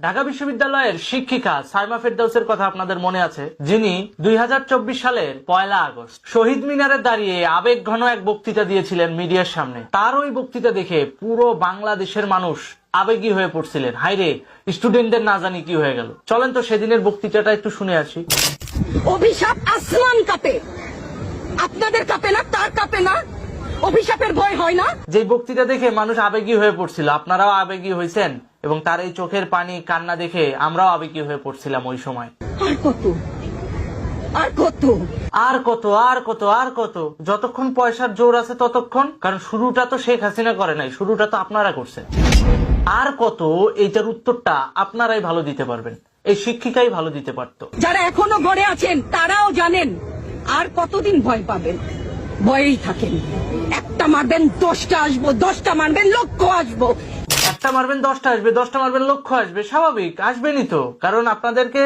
ঢাকা বিশ্ববিদ্যালয়ের শিক্ষিকা সাইমা ফেরদৌসের কথা আপনাদের মনে আছে, যিনি 2024 সালের 1 আগস্ট শহীদ মিনারে দাঁড়িয়ে আবেগঘন এক বক্তৃতা দিয়েছিলেন মিডিয়ার সামনে। তার ওই বক্তৃতা দেখে পুরো বাংলাদেশের মানুষ আবেগী হয়ে পড়ছিলেন। হাইরে, স্টুডেন্টদের না জানি কি হয়ে গেল। চলেন তো সেদিনের বক্তৃতাটা একটু শুনে আসি। অভিশাপ আসমান কাঁপে, আপনাদের কাঁপে না? তার কাঁপে না? অভিশাপের ভয় হয় না? যে বক্তৃতা দেখে মানুষ আবেগী হয়ে পড়ছিল, আপনারাও আবেগী হয়েছেন এবং তার এই চোখের পানি কান্না দেখে আমরাও আবেগী হয়ে পড়ছিলাম ওই সময়। আর কত আর কত আর কত আর কত আর কত, যতক্ষণ পয়সার জোর আছে ততক্ষণ। কারণ শুরুটা তো শেখ হাসিনা করে নাই, শুরুটা তো আপনারা করছেন। আর কত, এইটার উত্তরটা আপনারাই ভালো দিতে পারবেন, এই শিক্ষিকাই ভালো দিতে পারতো। যারা এখনো ঘরে আছেন তারাও জানেন আর কতদিন ভয় পাবেন। ভয়েই থাকেন। একটা মারবেন 10টা আসবো, 10টা মারবেন লক্ষ আসবো। একটা মারবেন 10টা আসবে, 10টা মারবেন লক্ষ আসবে, স্বাভাবিক আসবেনই তো। কারণ আপনাদেরকে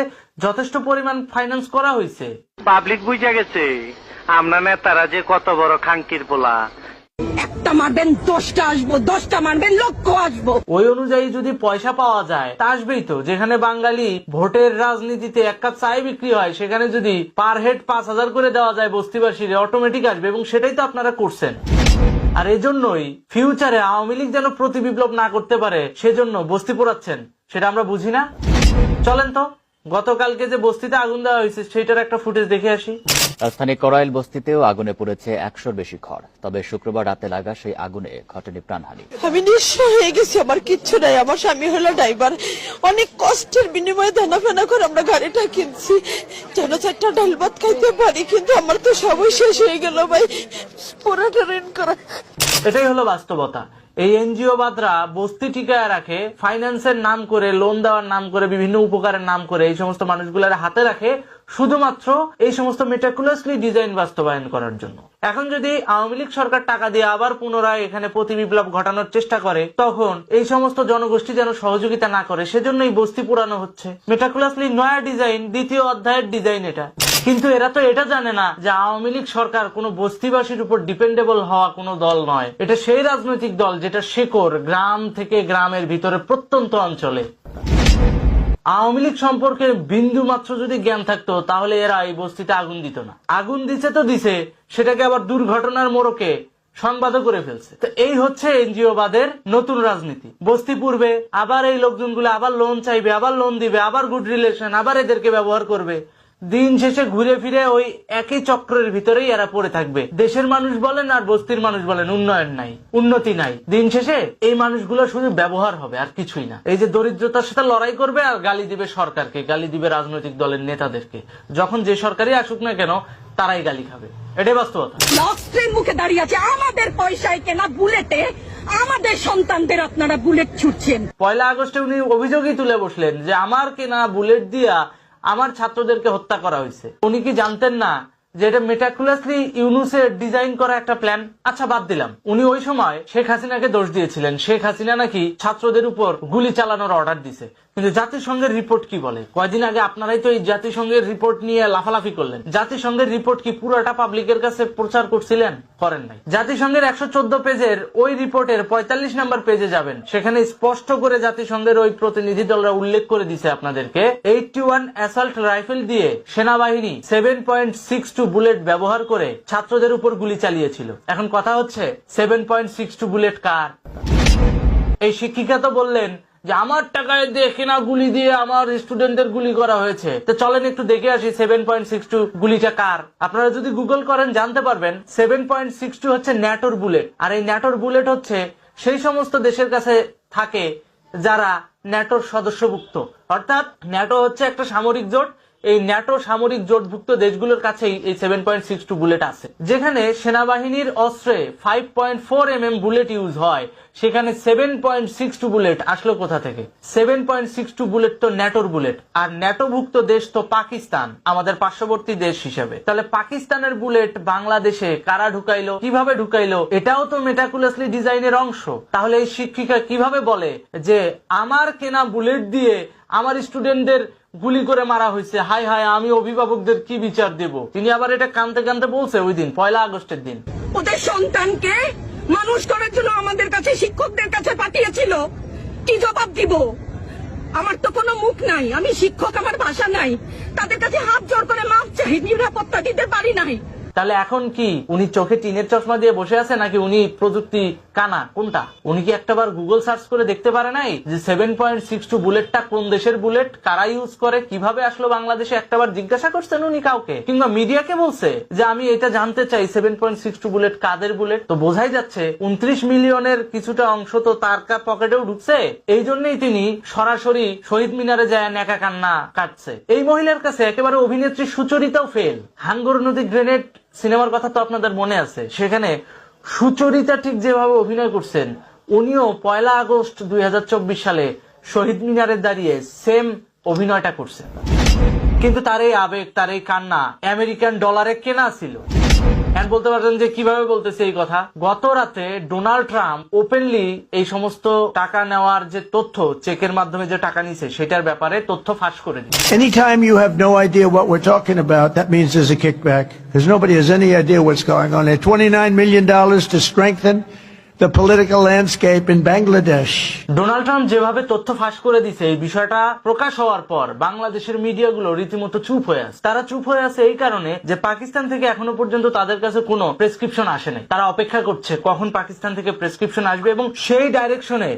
যথেষ্ট পরিমাণ ফাইন্যান্স করা হয়েছে। পাবলিক বুঝা গেছে আমরা নেতারা যে কত বড় খাঙ্কির পোলা। একটা মারবেন 10টা আসবো, 10টা মারবেন লক্ষ আসবো। ওই অনুযায়ী যদি পয়সা পাওয়া যায় তা আসবেই তো। যেখানে বাঙালি ভোটের রাজনীতিতে এক কাপ চাই বিক্রি হয়, সেখানে যদি পার হেড 5,000 করে দেওয়া যায় বস্তিবাসীর, অটোমেটিক আসবে। এবং সেটাই তো আপনারা করছেন। আর এজন্যই ফিউচারে আওয়ামী লীগ যেন প্রতি বিপ্লব না করতে পারে, সেজন্য বস্তি পোড়াচ্ছেন। সেটা আমরা বুঝি না? চলেন তো গতকালকে যে বস্তিতে আগুন দেওয়া হয়েছে সেটার একটা ফুটেজ দেখে আসি। রাজধানী করাইল বস্তিতেও আগুনে পড়েছে 100-র বেশি ঘর। তবে শুক্রবার রাতে লাগা সেই আগুনে ঘটেনি প্রাণহানি। আমি নিঃস্ব হয়ে গেছি, আমার কিচ্ছু নাই। আমার স্বামী হলো ড্রাইভার। অনেক কষ্টের বিনিময়ে দেনাফেনা করে আমরা গাড়িটা কিনছি যেন 4টা ডাল ভাত খাইতে পারি, কিন্তু আমার তো সবই শেষ হয়ে গেল ভাই। পুরোটা ঋণ করা। এটাই হলো বাস্তবতা। এই এনজিও বাদরা বস্তি টিকায় রাখে, ফাইন্যান্সের নাম করে, লোন দেওয়ার নাম করে, বিভিন্ন উপকারের নাম করে এই সমস্ত মানুষগুলোর হাতে রাখে শুধুমাত্র এই সমস্ত মেটাকুলাসলি ডিজাইন বাস্তবায়ন করার জন্য। এখন যদি আওয়ামী লীগ সরকার টাকা দিয়ে আবার পুনরায় এখানে প্রতি বিপ্লব ঘটানোর চেষ্টা করে, তখন এই সমস্ত জনগোষ্ঠী যেন সহযোগিতা না করে, সেজন্যই বস্তি পুরানো হচ্ছে। মেটাকুলাসলি নয়া ডিজাইন, 2য় অধ্যায়ের ডিজাইন এটা। কিন্তু এরা তো এটা জানে না যে আওয়ামী লীগ সরকার কোনো বস্তিবাসীর উপর ডিপেন্ডেবল হওয়া কোনো দল নয়। এটা সেই রাজনৈতিক দল যেটা শেকড় গ্রাম থেকে গ্রামের ভিতরে প্রত্যন্ত অঞ্চলে। আওয়ামী লীগ সম্পর্কে বিন্দু মাত্র যদি জ্ঞান থাকতো তাহলে এরা এই বস্তিতে আগুন দিত না। আগুন দিছে তো দিছে, সেটাকে আবার দুর্ঘটনার মোড়কে সংবাদও করে ফেলছে। তো এই হচ্ছে এনজিও বাদের নতুন রাজনীতি। বস্তি পূর্বে আবার এই লোকজনগুলো আবার লোন চাইবে, আবার লোন দিবে, আবার গুড রিলেশন, আবার এদেরকে ব্যবহার করবে। দিন শেষে ঘুরে ফিরে ওই একই চক্রের ভিতরেই এরা পড়ে থাকবে। দেশের মানুষ বলেন আর বস্তির মানুষ বলেন, উন্নয়ন নাই, উন্নতি নাই। দিন শেষে এই মানুষগুলো শুধু ব্যবহার হবে আর কিছুই না। এই যে দরিদ্রতার সাথে লড়াই করবে আর গালি দিবে সরকারকে, গালি দিবে রাজনৈতিক দলের নেতাদেরকে। যখন যে সরকারই আসুক না কেন তারাই গালি খাবে। এটাই বাস্তবতা। লক্ষ্যের মুখে দাঁড়িয়ে আছে আমাদের পয়সায় কেনা বুলেটে আমাদের সন্তানদের আপনারা বুলেট ছুটছেন। 1 আগস্টে উনি অভিযোগই তুলে বসলেন যে আমার কেনা বুলেট দিয়া আমার ছাত্রদেরকে হত্যা করা হয়েছে। উনি কি জানতেন না যে এটা মেটাকুলাসলি ইউনুসের ডিজাইন করা একটা প্ল্যান? আচ্ছা বাদ দিলাম, উনি ওই সময় শেখ হাসিনাকে দোষ দিয়েছিলেন। শেখ হাসিনা নাকি ছাত্রদের উপর গুলি চালানোর অর্ডার দিছে। কিন্তু জাতিসংঘের রিপোর্ট কি বলে? কয়দিন আগে আপনারাই তো এই জাতিসংঘের রিপোর্ট নিয়ে লাফালাফি করলেন। জাতিসংঘের রিপোর্ট কি পুরোটা পাবলিকের কাছে প্রচার করছিলেন? করেন নাই। জাতিসংঘের 114 পেজের ওই রিপোর্টের 45 নম্বর পেজে যাবেন, সেখানে স্পষ্ট করে জাতিসংঘের ওই প্রতিনিধি দলরা উল্লেখ করে দিছে আপনাদেরকে 81 অ্যাসল্ট রাইফেল দিয়ে সেনাবাহিনী 7.62 বুলেট ব্যবহার করে ছাত্রদের উপর গুলি চালিয়েছিল। এখন কথা হচ্ছে 7.62 বুলেট কার? এই শিক্ষিকা তো বললেন যে আমার টাকায় দিয়ে কেনা গুলি দিয়ে আমার স্টুডেন্টদের গুলি করা হয়েছে। তো চলেন একটু দেখে আসি 7.62 গুলিটা কার। আপনারা যদি গুগল করেন জানতে পারবেন 7.62 হচ্ছে ন্যাটোর বুলেট। আর এই ন্যাটোর বুলেট হচ্ছে সেই সমস্ত দেশের কাছে থাকে যারা ন্যাটোর সদস্যভুক্ত। অর্থাৎ ন্যাটো হচ্ছে একটা সামরিক জোট। এই ন্যাটো সামরিক জোটভুক্ত দেশগুলোর কাছেই এই 7.62 বুলেট আছে। যেখানে সেনাবাহিনীর অস্ত্রে 5.4 mm বুলেট ইউজ হয়, সেখানে 7.62 বুলেট আসলো কোথা থেকে? 7.62 বুলেট তো ন্যাটোর বুলেট। আর ন্যাটোভুক্ত দেশ তো পাকিস্তান, আমাদের পার্শ্ববর্তী দেশ হিসেবে। তাহলে পাকিস্তানের বুলেট বাংলাদেশে কারা ঢুকাইলো, কিভাবে ঢুকাইলো? এটাও তো মেটাকুলাসলি ডিজাইনের অংশ। তাহলে এই শিক্ষিকা কিভাবে বলে যে আমার কেনা বুলেট দিয়ে আমার স্টুডেন্টদের গুলি করে মারা হয়েছে? হাই হাই, আমি অভিভাবকদের কি বিচার দেব? তিনি আবার এটা কানতে কানতে বলছে ওই দিন 1 আগস্টের দিন। ওদের সন্তানকে মানুষ করার জন্য আমাদের কাছে শিক্ষকদের কাছে পাঠিয়েছিল, কি জবাব দিব? আমার তো কোনো মুখ নাই, আমি শিক্ষক, আমার ভাষা নাই, তাদের কাছে হাত জোর করে মাপ চাই, নিরাপত্তা দিতে পারি নাই। তাহলে এখন কি উনি চোখে টিনের চশমা দিয়ে বসে আছে নাকি উনি প্রযুক্তি কানা, কোনটা? উনি কি একটাবার গুগল সার্চ করে দেখতে পারে নাই যে 7.62 বুলেটটা কোন দেশের বুলেট, কারা ইউজ করে, কিভাবে আসলো বাংলাদেশে? একটাবার জিজ্ঞাসা করছেন উনি কাউকে? কিংবা মিডিয়াকে বলছে যে আমি এটা জানতে চাই 7.62 বুলেট কাদের বুলেট? তো বোঝাই যাচ্ছে 29 মিলিয়নের কিছুটা অংশ তো তার পকেটেও ঢুকছে। এই জন্যই তিনি সরাসরি শহীদ মিনারে যায় নেকা কান্না কাটছে। এই মহিলার কাছে একেবারে অভিনেত্রী সুচরিতাও ফেল। হাঙ্গর নদী গ্রেনেড সিনেমার কথা তো আপনাদের মনে আছে, সেখানে সুচরিতা ঠিক যেভাবে অভিনয় করছেন, উনিও 1 আগস্ট 2024 সালে শহীদ মিনারে দাঁড়িয়ে সেম অভিনয়টা করছেন। কিন্তু তার এই আবেগ, তার এই কান্না আমেরিকান ডলারে কেনা ছিল। এখন বলতে পারতেন যে কিভাবে বলতেছে এই কথা। গত রাতে ডোনাল্ড ট্রাম্প ওপেনলি এই সমস্ত টাকা নেওয়ার যে তথ্য, চেকের মাধ্যমে যে টাকা নিছে সেটার ব্যাপারে তথ্য ফাঁস করে দিয়েছে। Anytime you have no idea what we're talking about, that means there's a kickback, because nobody has any idea what's going on there. $29 million to strengthen the political landscape in Bangladesh. Donald Trump যেভাবে তথ্য ফাঁস করে দিছে, এই বিষয়টা প্রকাশ হওয়ার পর বাংলাদেশের মিডিয়াগুলো রীতিমতো চুপ হয়ে আছে। তারা চুপ হয়ে আছে এই কারণে যে পাকিস্তান থেকে এখনো পর্যন্ত তাদের কাছে কোনো প্রেসক্রিপশন আসে নাই। তারা অপেক্ষা করছে কখন পাকিস্তান থেকে প্রেসক্রিপশন আসবে এবং সেই ডাইরেকশনে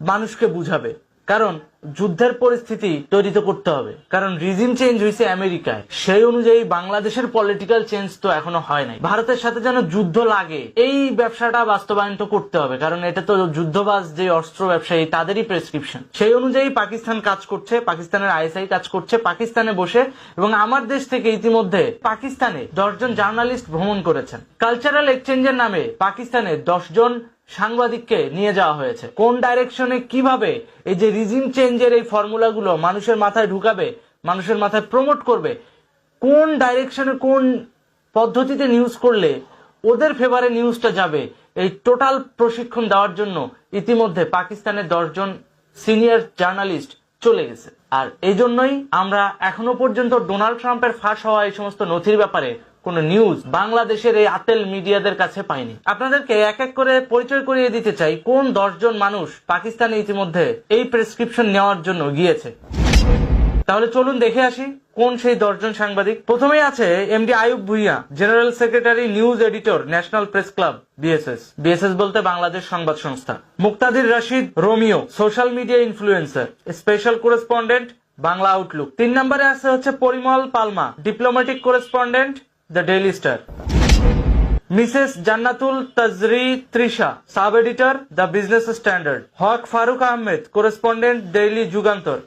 মানুষকে বুঝাবে। কারণ যুদ্ধের পরিস্থিতি তৈরি তো করতে হবে, কারণ রিজিম চেঞ্জ হয়েছে আমেরিকায়, সেই অনুযায়ী বাংলাদেশের পলিটিক্যাল চেঞ্জ তো এখনো হয় নাই। ভারতের সাথে যেন যুদ্ধ লাগে এই ব্যবসাটা বাস্তবায়ন তো করতে হবে, কারণ এটা তো যুদ্ধবাজ যে অস্ত্র ব্যবসায়ী তাদেরই প্রেসক্রিপশন। সেই অনুযায়ী পাকিস্তান কাজ করছে, পাকিস্তানের আইএসআই কাজ করছে পাকিস্তানে বসে। এবং আমার দেশ থেকে ইতিমধ্যে পাকিস্তানে 10 জন জার্নালিস্ট ভ্রমণ করেছেন। কালচারাল এক্সচেঞ্জের নামে পাকিস্তানে 10 জন সাংবাদিককে নিয়ে যাওয়া হয়েছে। কোন ডাইরেকশনে কিভাবে এই যে রিজিম চেঞ্জের এই ফর্মুলাগুলো মানুষের মাথায় ঢুকাবে, মানুষের মাথায় প্রমোট করবে, কোন ডাইরেকশনে কোন পদ্ধতিতে নিউজ করলে ওদের ফেভারে নিউজটা যাবে, এই টোটাল প্রশিক্ষণ দেওয়ার জন্য ইতিমধ্যে পাকিস্তানের 10 জন সিনিয়র জার্নালিস্ট চলে গেছে। আর এই জন্যই আমরা এখনো পর্যন্ত ডোনাল্ড ট্রাম্পের ফাঁস হওয়া এই সমস্ত নথির ব্যাপারে কোন নিউজ বাংলাদেশের এই আতেল মিডিয়াদের কাছে পাইনি। আপনাদেরকে এক এক করে পরিচয় করিয়ে দিতে চাই কোন 10 জন মানুষ পাকিস্তানে ইতিমধ্যে এই প্রেসক্রিপশন নেওয়ার জন্য গিয়েছে। তাহলে চলুন দেখে আসি কোন সেই 10 জন সাংবাদিক। প্রথমেই আছে MD Ayub Bhuiya, general secretary, news editor, national press club, BSS বলতে Bangladesh Sangbad Sangstha. Muktadir Rashid Romeo, social media influencer, special correspondent, Bangla Outlook. 3 নম্বরে আছে হচ্ছে Parimal Palma, diplomatic correspondent, the Daily Star. Mrs Jannatul Tajri Trisha, sub editor, the Business Standard. Haque Faruk Ahmed, correspondent, daily Jugantor.